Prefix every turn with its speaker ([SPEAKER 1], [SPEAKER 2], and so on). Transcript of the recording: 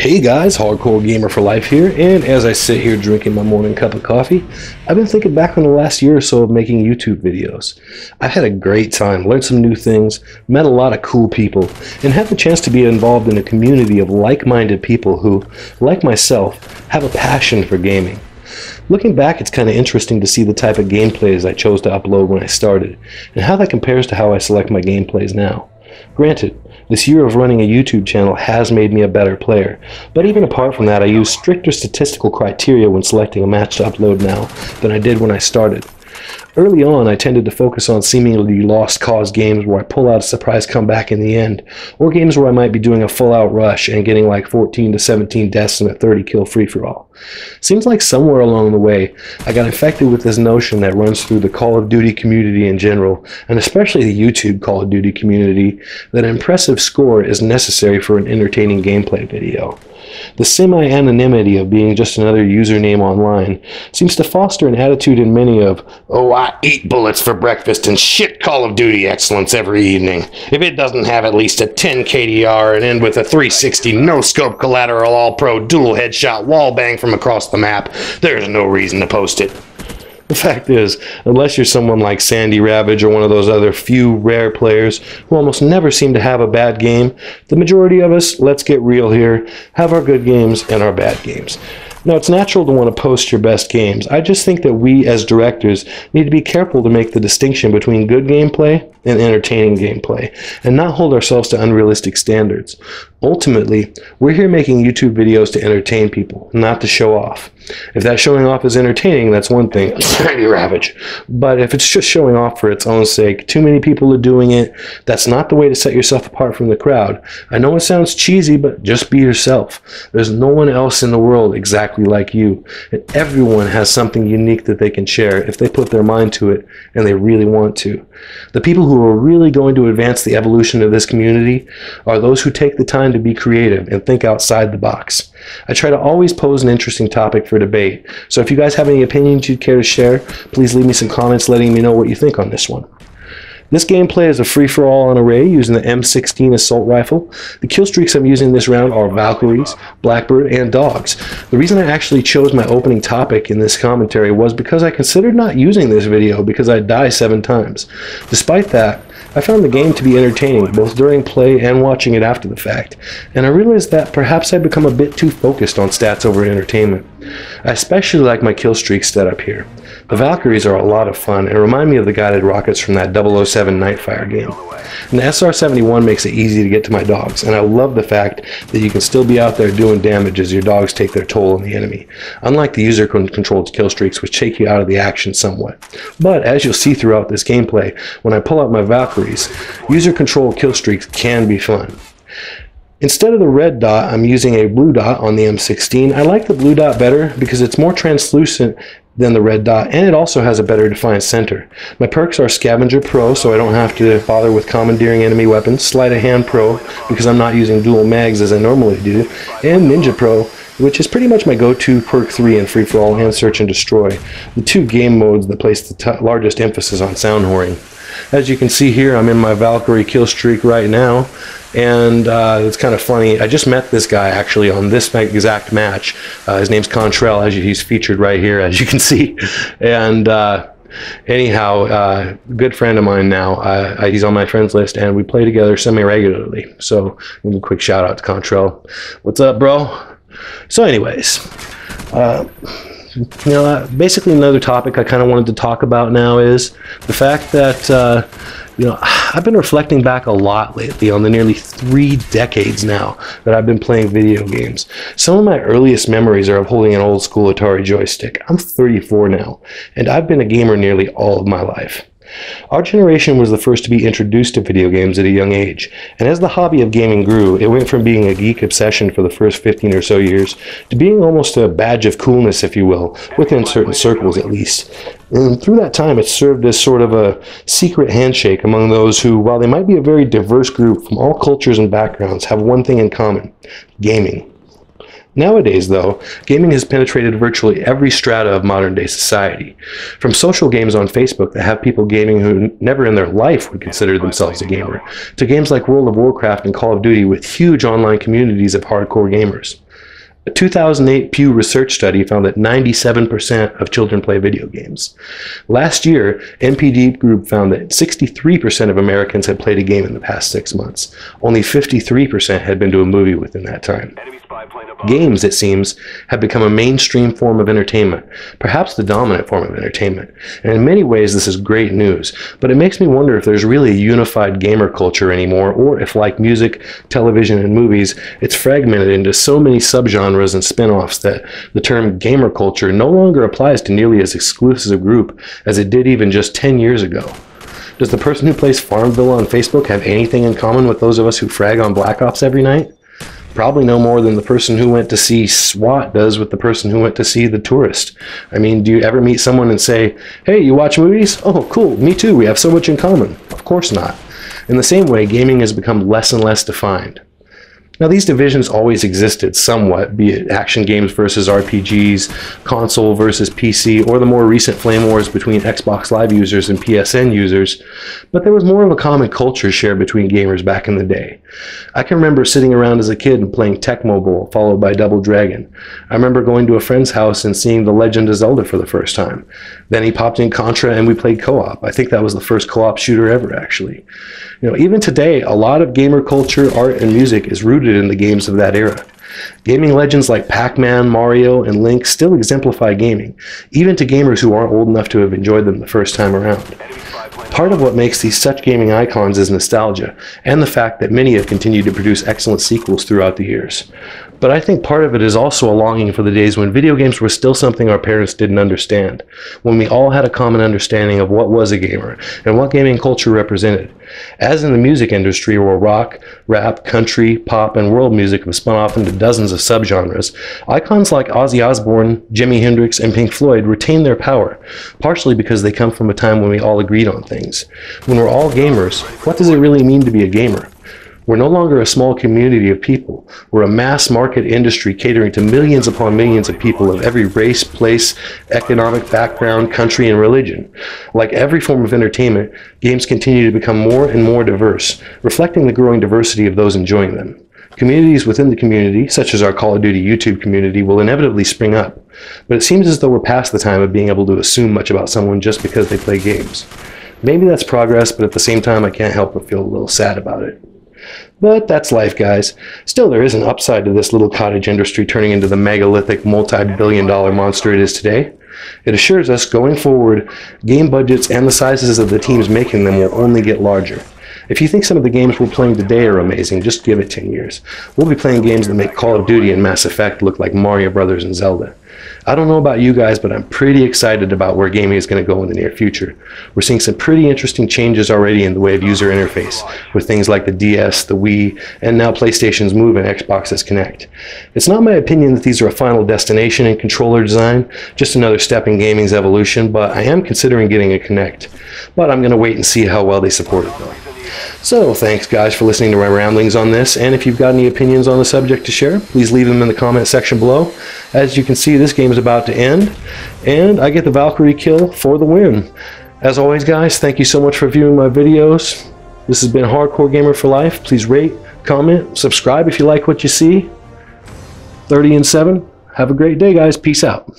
[SPEAKER 1] Hey guys, Hardcore Gamer for Life here, and as I sit here drinking my morning cup of coffee, I've been thinking back on the last year or so of making YouTube videos. I had a great time, learned some new things, met a lot of cool people, and had the chance to be involved in a community of like-minded people who, like myself, have a passion for gaming. Looking back, it's kind of interesting to see the type of gameplays I chose to upload when I started, and how that compares to how I select my gameplays now. Granted, this year of running a YouTube channel has made me a better player, but even apart from that, I use stricter statistical criteria when selecting a match to upload now than I did when I started. Early on, I tended to focus on seemingly lost cause games where I pull out a surprise comeback in the end, or games where I might be doing a full-out rush and getting like 14 to 17 deaths in a 30-kill free-for-all. Seems like somewhere along the way, I got infected with this notion that runs through the Call of Duty community in general, and especially the YouTube Call of Duty community, that an impressive score is necessary for an entertaining gameplay video. The semi-anonymity of being just another username online seems to foster an attitude in many of, "Oh, I eat bullets for breakfast and shit Call of Duty excellence every evening. If it doesn't have at least a 10 KDR and end with a 360 no-scope collateral all-pro dual headshot wall bang from across the map, there's no reason to post it." The fact is, unless you're someone like Sandy Ravage or one of those other few rare players who almost never seem to have a bad game, the majority of us, let's get real here, have our good games and our bad games. Now, it's natural to want to post your best games. I just think that we, as directors, need to be careful to make the distinction between good gameplay and entertaining gameplay, and not hold ourselves to unrealistic standards. Ultimately, we're here making YouTube videos to entertain people, not to show off. If that showing off is entertaining, that's one thing, Sandy Ravage. But if it's just showing off for its own sake, too many people are doing it, that's not the way to set yourself apart from the crowd. I know it sounds cheesy, but just be yourself. There's no one else in the world exactly like you, and everyone has something unique that they can share if they put their mind to it and they really want to. The people who are really going to advance the evolution of this community are those who take the time to be creative and think outside the box. I try to always pose an interesting topic for debate, so if you guys have any opinions you'd care to share, please leave me some comments letting me know what you think on this one. This gameplay is a free-for-all on array using the M16 assault rifle. The kill streaks I'm using this round are Valkyries, Blackbird, and Dogs. The reason I actually chose my opening topic in this commentary was because I considered not using this video because I'd die 7 times. Despite that, I found the game to be entertaining both during play and watching it after the fact, and I realized that perhaps I'd become a bit too focused on stats over entertainment. I especially like my kill streaks set up here. The Valkyries are a lot of fun and remind me of the guided rockets from that 007 Nightfire game. And the SR-71 makes it easy to get to my dogs, and I love the fact that you can still be out there doing damage as your dogs take their toll on the enemy, unlike the user-controlled kill streaks which take you out of the action somewhat. But as you'll see throughout this gameplay, when I pull out my Valkyries, user-controlled kill streaks can be fun. Instead of the red dot, I'm using a blue dot on the M16. I like the blue dot better because it's more translucent than the red dot, and it also has a better defined center. My perks are Scavenger Pro, so I don't have to bother with commandeering enemy weapons, Sleight of Hand Pro, because I'm not using dual mags as I normally do, and Ninja Pro, which is pretty much my go-to perk 3 in free-for-all and Search and Destroy, the 2 game modes that place the largest emphasis on sound whoring. As you can see here, I'm in my Valkyrie kill streak right now, and it's kind of funny. I just met this guy actually on this exact match. His name's Contrail, as he's featured right here, as you can see. And anyhow, good friend of mine now. He's on my friends list, and we play together semi-regularly. So a quick shout out to Contrail. What's up, bro? So anyways, basically another topic I kind of wanted to talk about now is the fact that I've been reflecting back a lot lately on the nearly 3 decades now that I've been playing video games. Some of my earliest memories are of holding an old school Atari joystick. I'm 34 now, and I've been a gamer nearly all of my life. Our generation was the first to be introduced to video games at a young age, and as the hobby of gaming grew, it went from being a geek obsession for the first 15 or so years to being almost a badge of coolness, if you will, within certain circles at least. And through that time, it served as sort of a secret handshake among those who, while they might be a very diverse group from all cultures and backgrounds, have one thing in common: gaming. Nowadays, though, gaming has penetrated virtually every strata of modern-day society. From social games on Facebook that have people gaming who never in their life would consider themselves a gamer, to games like World of Warcraft and Call of Duty with huge online communities of hardcore gamers. A 2008 Pew Research study found that 97% of children play video games. Last year, NPD Group found that 63% of Americans had played a game in the past 6 months. Only 53% had been to a movie within that time. Games, it seems, have become a mainstream form of entertainment, perhaps the dominant form of entertainment. And in many ways, this is great news, but it makes me wonder if there's really a unified gamer culture anymore, or if, like music, television, and movies, it's fragmented into so many subgenres and spin-offs that the term gamer culture no longer applies to nearly as exclusive a group as it did even just 10 years ago. Does the person who plays Farmville on Facebook have anything in common with those of us who frag on Black Ops every night? Probably no more than the person who went to see SWAT does with the person who went to see The Tourist. I mean, do you ever meet someone and say, "Hey, you watch movies? Oh, cool, me too, we have so much in common." Of course not. In the same way, gaming has become less and less defined. Now, these divisions always existed somewhat, be it action games versus RPGs, console versus PC, or the more recent flame wars between Xbox Live users and PSN users, but there was more of a common culture shared between gamers back in the day. I can remember sitting around as a kid and playing Tecmo Bowl, followed by Double Dragon. I remember going to a friend's house and seeing The Legend of Zelda for the first time. Then he popped in Contra and we played co-op. I think that was the first co-op shooter ever, actually. You know, even today, a lot of gamer culture, art, and music is rooted in the games of that era. Gaming legends like Pac-Man, Mario, and Link still exemplify gaming, even to gamers who aren't old enough to have enjoyed them the first time around. Part of what makes these such gaming icons is nostalgia, and the fact that many have continued to produce excellent sequels throughout the years. But I think part of it is also a longing for the days when video games were still something our parents didn't understand, when we all had a common understanding of what was a gamer and what gaming culture represented. As in the music industry, where rock, rap, country, pop, and world music have spun off into dozens of subgenres, icons like Ozzy Osbourne, Jimi Hendrix, and Pink Floyd retain their power, partially because they come from a time when we all agreed on things. When we're all gamers, what does it really mean to be a gamer? We're no longer a small community of people. We're a mass market industry catering to millions upon millions of people of every race, place, economic background, country, and religion. Like every form of entertainment, games continue to become more and more diverse, reflecting the growing diversity of those enjoying them. Communities within the community, such as our Call of Duty YouTube community, will inevitably spring up, but it seems as though we're past the time of being able to assume much about someone just because they play games. Maybe that's progress, but at the same time I can't help but feel a little sad about it. But that's life, guys. Still, there is an upside to this little cottage industry turning into the megalithic, multi-billion-dollar monster it is today. It assures us, going forward, game budgets and the sizes of the teams making them will only get larger. If you think some of the games we're playing today are amazing, just give it 10 years. We'll be playing games that make Call of Duty and Mass Effect look like Mario Brothers and Zelda. I don't know about you guys, but I'm pretty excited about where gaming is going to go in the near future. We're seeing some pretty interesting changes already in the way of user interface, with things like the DS, the Wii, and now PlayStation's Move and Xbox's Kinect. It's not my opinion that these are a final destination in controller design, just another step in gaming's evolution, but I am considering getting a Kinect. But I'm going to wait and see how well they support it, though. So, thanks guys for listening to my ramblings on this, and if you've got any opinions on the subject to share, please leave them in the comment section below. As you can see, this game is about to end, and I get the Valkyrie kill for the win. As always guys, thank you so much for viewing my videos. This has been Hardcore Gamer for Life. Please rate, comment, subscribe if you like what you see. 30 and 7. Have a great day guys. Peace out.